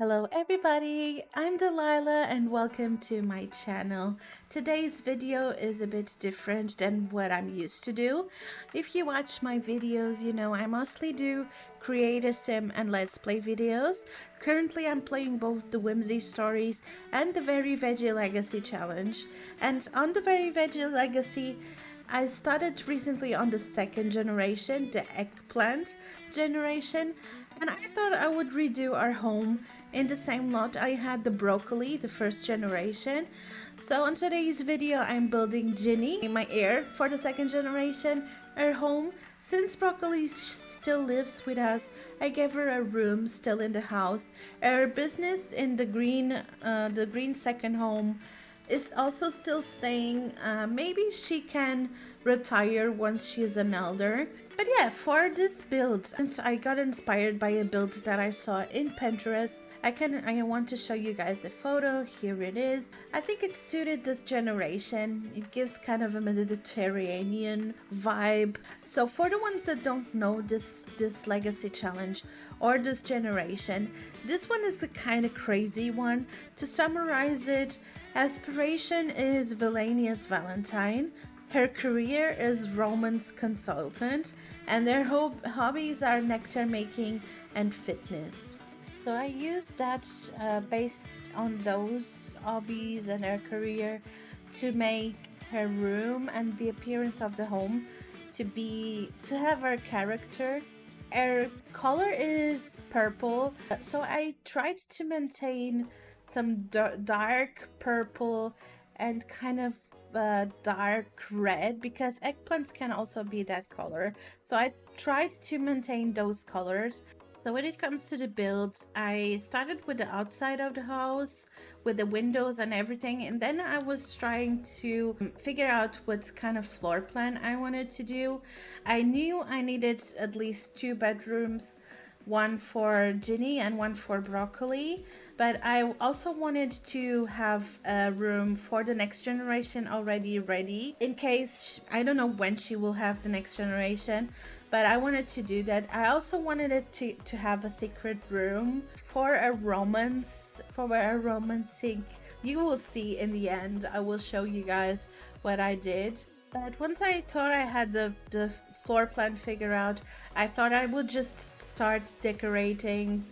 Hello everybody, I'm Delilah and welcome to my channel. Today's video is a bit different than what I'm used to do. If you watch my videos, you know I mostly do create a sim and let's play videos. Currently I'm playing both the Whimsy stories and the Very Veggie Legacy challenge. And on the Very Veggie Legacy, I started recently on the second generation, the Eggplant generation, and I thought I would redo our home in the same lot I had the broccoli, the first generation. So on today's video I'm building Ginny, my heir for the second generation, her home. Since broccoli still lives with us, I gave her a room still in the house. Her business in the green second home is also still staying. Maybe she can retire once she's an elder. But yeah, for this build, since I got inspired by a build that I saw in Pinterest, I want to show you guys a photo. Here it is. I think it suited this generation. It gives kind of a Mediterranean vibe. So for the ones that don't know this legacy challenge or this generation, this one is the kind of crazy one. To summarize it, aspiration is Vilanius Valentine. Her career is romance consultant, and their hobbies are nectar making and fitness. So I use that based on those hobbies and her career to make her room and the appearance of the home to have her character. Her color is purple, so I tried to maintain some dark purple and kind of dark red, because eggplants can also be that color. So I tried to maintain those colors. So when it comes to the builds, I started with the outside of the house with the windows and everything, and then I was trying to figure out what kind of floor plan I wanted to do. I knew I needed at least 2 bedrooms, one for Ginny and one for broccoli, but I also wanted to have a room for the next generation already ready in case I don't know when she will have the next generation, but I wanted to do that. I also wanted it to have a secret room for a romantic. You will see in the end. I will show you guys what I did. But once I thought I had the floor plan figured out, I thought I would just start decorating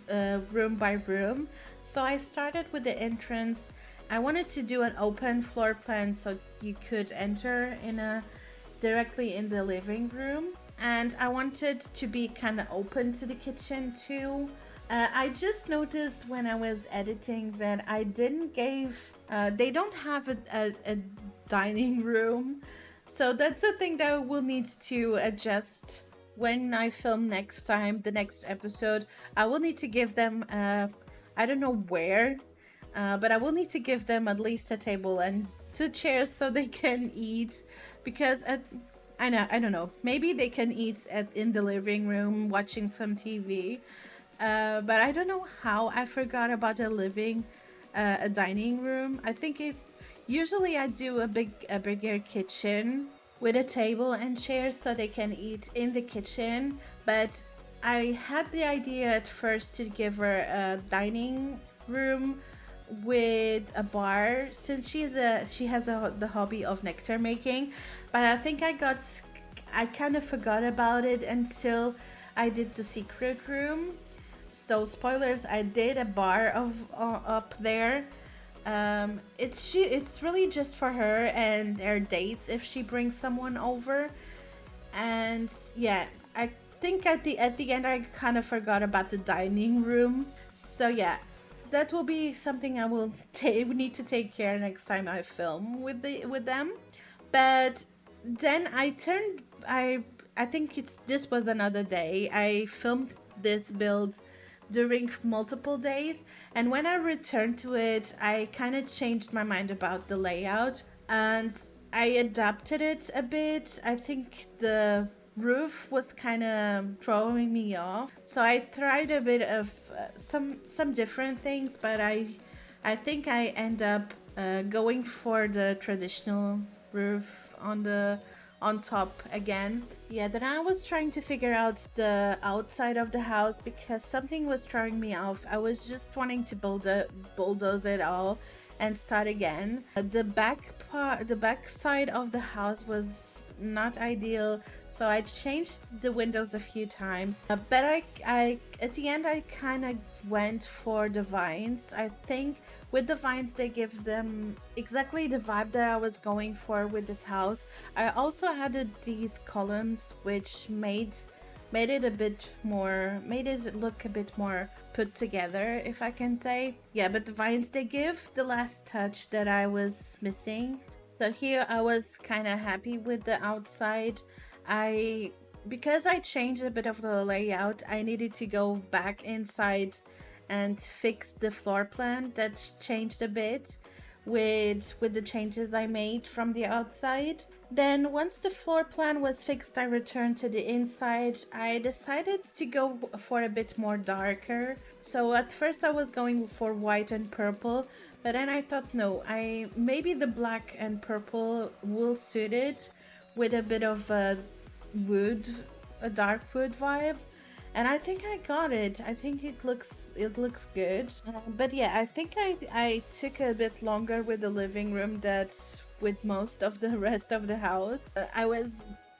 room by room. So I started with the entrance. I wanted to do an open floor plan so you could enter directly in the living room, and I wanted to be kind of open to the kitchen too. I just noticed when I was editing that I didn't give they don't have a dining room, so that's the thing that I will need to adjust when I film next time, the next episode. I will need to give them I don't know where, but I will need to give them at least a table and 2 chairs so they can eat, because I don't know. Maybe they can eat in the living room watching some TV. But I don't know how I forgot about a dining room. I think if usually I do a bigger kitchen with a table and chairs so they can eat in the kitchen. But I had the idea at first to give her a dining room with a bar, since she has the hobby of nectar making. But I think I kind of forgot about it until I did the secret room. So spoilers, I did a bar up there. It's really just for her and her dates if she brings someone over. And yeah, I think at the end I kind of forgot about the dining room. So yeah, that will be something I will need to take care next time I film with them. But then I think this was another day. I filmed this build during multiple days, and when I returned to it, I kind of changed my mind about the layout and I adapted it a bit. I think the roof was kind of throwing me off, so I tried a bit of some different things, but I think I end up going for the traditional roof on top again. Yeah, then I was trying to figure out the outside of the house because something was throwing me off. I was just wanting to bulldoze it all and start again. The back side of the house was not ideal, so I changed the windows a few times. But I at the end I kind of went for the vines. I think with the vines they give them exactly the vibe that I was going for with this house. I also added these columns which made it a bit more, made it look a bit more put together, if I can say. Yeah, but the vines, they give the last touch that I was missing. So here I was kind of happy with the outside. I Because I changed a bit of the layout, I needed to go back inside and fix the floor plan. That's changed a bit with the changes I made from the outside. Then once the floor plan was fixed, I returned to the inside. I decided to go for a bit more darker. So at first I was going for white and purple, but then I thought no, I maybe the black and purple will suit it with a bit of wood, a dark wood vibe. And I think I got it. I think it looks good. But yeah, I think I took a bit longer with the living room that with most of the rest of the house. I was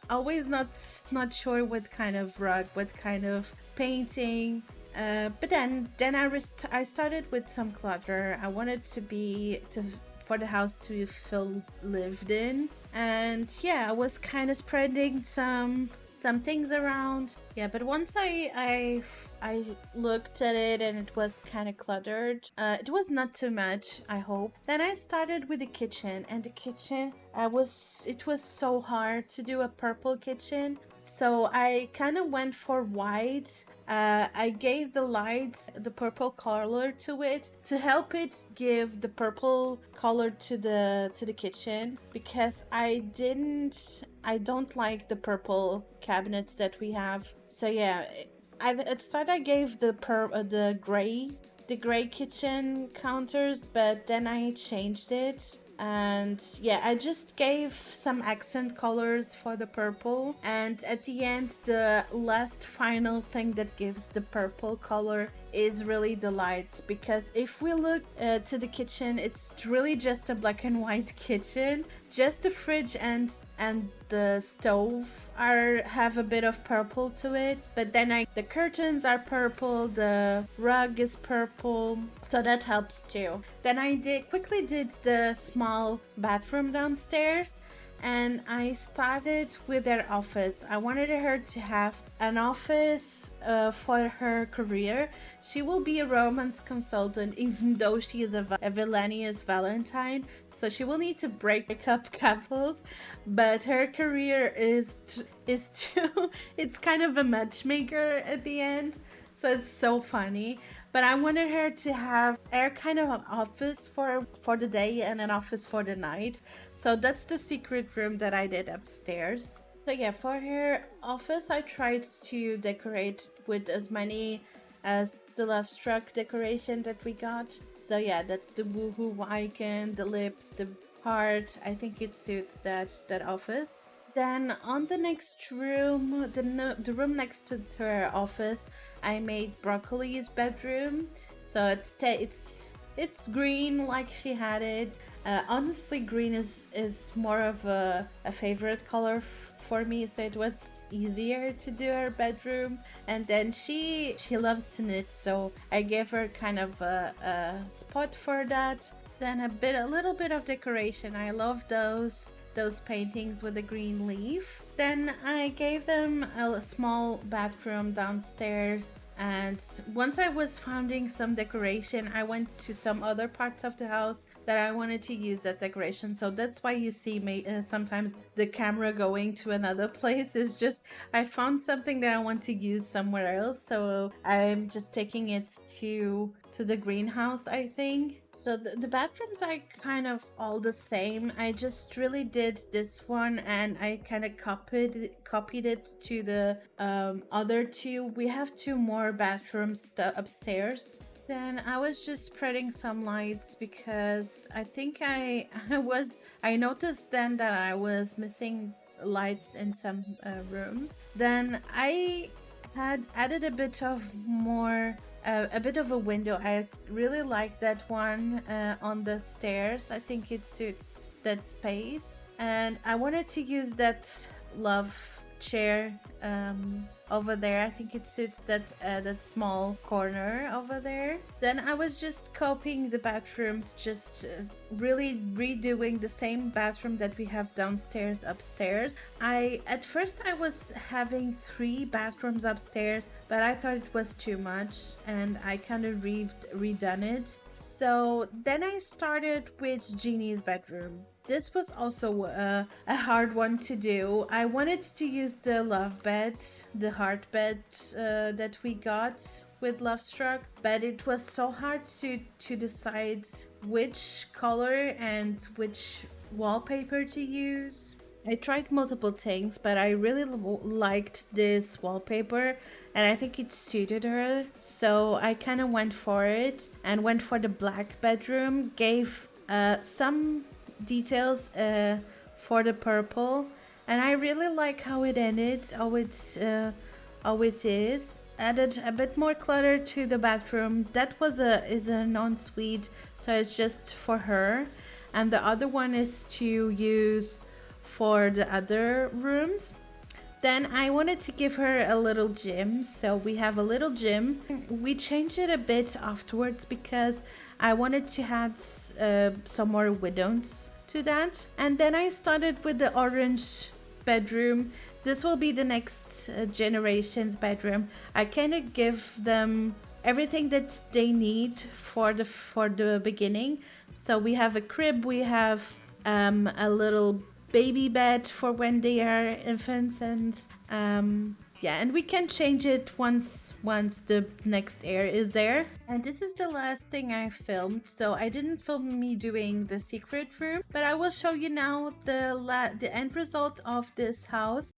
always not sure what kind of rug, what kind of painting. But then I started with some clutter. I wanted for the house to feel lived in. And yeah, I was kind of spreading some things around. Yeah, but once I looked at it and it was kind of cluttered. It was not too much, I hope. Then I started with the kitchen, and the kitchen it was so hard to do a purple kitchen. So I kind of went for white. I gave the lights the purple color to it to help it give the purple color to the kitchen, because I don't like the purple cabinets that we have. So yeah, at start I gave the gray kitchen counters, but then I changed it. And yeah, I just gave some accent colors for the purple, and at the end the last final thing that gives the purple color is really the lights. Because if we look to the kitchen, it's really just a black and white kitchen. Just the fridge and the stove have a bit of purple to it, but then the curtains are purple, the rug is purple, so that helps too. Then I quickly did the small bathroom downstairs, and I started with their office. I wanted her to have an office for her career. She will be a romance consultant, even though she is a villainous Valentine. So she will need to break up couples, but her career is to it's kind of a matchmaker at the end. So it's so funny. But I wanted her to have a kind of an office for the day and an office for the night. So that's the secret room that I did upstairs. So yeah, for her office, I tried to decorate with as many as the love struck decoration that we got. So yeah, that's the woohoo icon, the lips, the heart. I think it suits that office. Then on the next room, the room next to her office, I made Broccoli's bedroom. So it's green like she had it. Honestly, green is more of a favorite color for me, so it was easier to do her bedroom. And then she loves to knit, so I gave her kind of a spot for that. Then a little bit of decoration. I love those paintings with a green leaf. Then I gave them a small bathroom downstairs. And once I was finding some decoration, I went to some other parts of the house that I wanted to use that decoration. So that's why you see me sometimes the camera going to another place. Is just I found something that I want to use somewhere else. So I'm just taking it to the greenhouse, I think. So the bathrooms are kind of all the same. I just really did this one, and I kind of copied it to the other two. We have two more bathrooms upstairs. Then I was just spreading some lights because I think I noticed then that I was missing lights in some rooms. Then I had added a bit of more a bit of a window. I really like that one on the stairs. I think it suits that space, and I wanted to use that love chair over there. I think it suits that small corner over there. Then I was just copying the bathrooms, just really redoing the same bathroom that we have downstairs upstairs. I at first I was having 3 bathrooms upstairs, but I thought it was too much, and I kind of redone it. So then I started with Ginny's bedroom. This was also a hard one to do. I wanted to use the love bed, the heart bed that we got with Love Struck, but it was so hard to decide which color and which wallpaper to use. I tried multiple things, but I really liked this wallpaper and I think it suited her. So I kind of went for it and went for the black bedroom, gave some details for the purple, and I really like how it ended, how it is. Added a bit more clutter to the bathroom. That was a non-suite, so it's just for her, and the other one is to use for the other rooms. Then I wanted to give her a little gym, so we have a little gym. We changed it a bit afterwards because I wanted to add some more windows to that. And then I started with the orange bedroom. This will be the next generation's bedroom. I kind of give them everything that they need for the beginning. So we have a crib, we have a little baby bed for when they are infants, and yeah, and we can change it once the next heir is there. And this is the last thing I filmed, so I didn't film me doing the secret room, but I will show you now the end result of this house.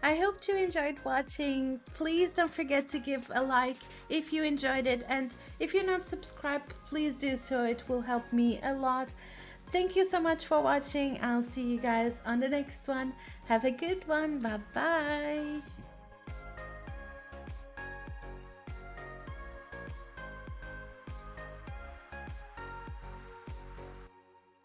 I hope you enjoyed watching. Please don't forget to give a like if you enjoyed it, and if you're not subscribed, please do so. It will help me a lot. Thank you so much for watching. I'll see you guys on the next one. Have a good one. Bye bye.